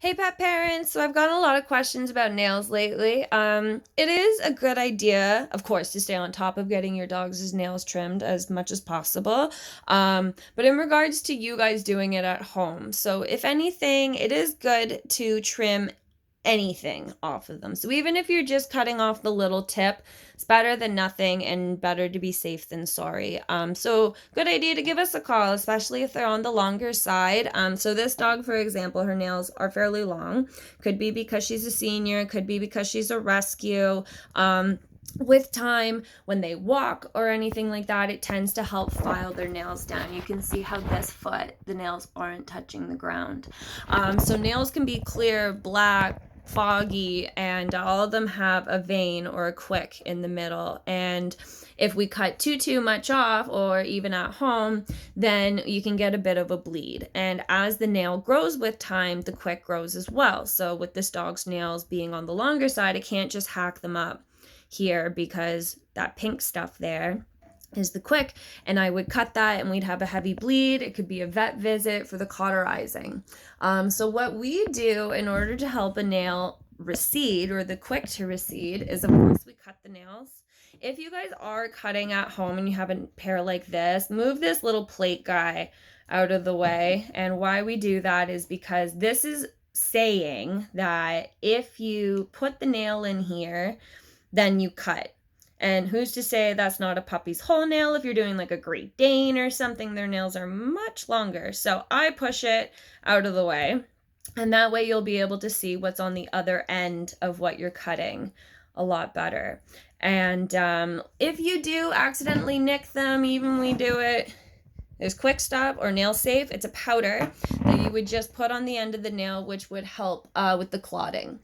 Hey pet parents, so I've gotten a lot of questions about nails lately. It is a good idea, of course, to stay on top of getting your dog's nails trimmed as much as possible. But in regards to you guys doing it at home, so if anything, it is good to trim anything off of them. So even if you're just cutting off the little tip, it's better than nothing and better to be safe than sorry. So good idea to give us a call, especially if they're on the longer side. So this dog, for example, her nails are fairly long. Could be because she's a senior, could be because she's a rescue. With time, when they walk or anything like that, it tends to help file their nails down. You can see how this foot, the nails aren't touching the ground. So nails can be clear, black, foggy, and all of them have a vein or a quick in the middle. And if we cut too much off, or even at home, then you can get a bit of a bleed. And as the nail grows with time, the quick grows as well. So with this dog's nails being on the longer side, I can't just hack them up here because that pink stuff there is the quick, and I would cut that and we'd have a heavy bleed. It could be a vet visit for the cauterizing. So what we do in order to help a nail recede, or the quick to recede, is of course we cut the nails. If you guys are cutting at home and you have a pair like this, move this little plate guy out of the way. And why we do that is because this is saying that if you put the nail in here, then you cut. And who's to say that's not a puppy's whole nail? If you're doing like a Great Dane or something, their nails are much longer. So I push it out of the way, and that way you'll be able to see what's on the other end of what you're cutting a lot better. And if you do accidentally nick them, even we do it, there's Quick Stop or Nail Safe. It's a powder that you would just put on the end of the nail, which would help with the clotting.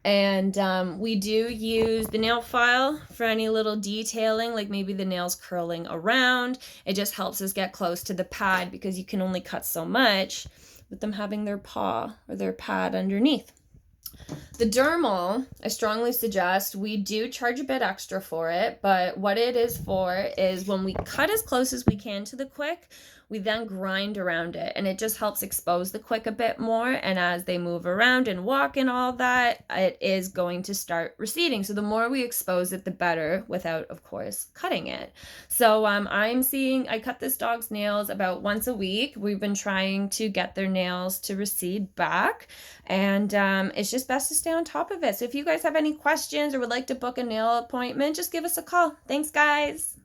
And we do use the nail file for any little detailing, like maybe the nails curling around. It just helps us get close to the pad because you can only cut so much with them having their paw or their pad underneath. The dermal, I strongly suggest. We do charge a bit extra for it, but what it is for is when we cut as close as we can to the quick, we then grind around it, and it just helps expose the quick a bit more. And as they move around and walk and all that, it is going to start receding. So the more we expose it, the better, without, of course, cutting it. So I cut this dog's nails about once a week. We've been trying to get their nails to recede back, and it's just best to stay on top of it. So if you guys have any questions or would like to book a nail appointment, just give us a call. Thanks, guys.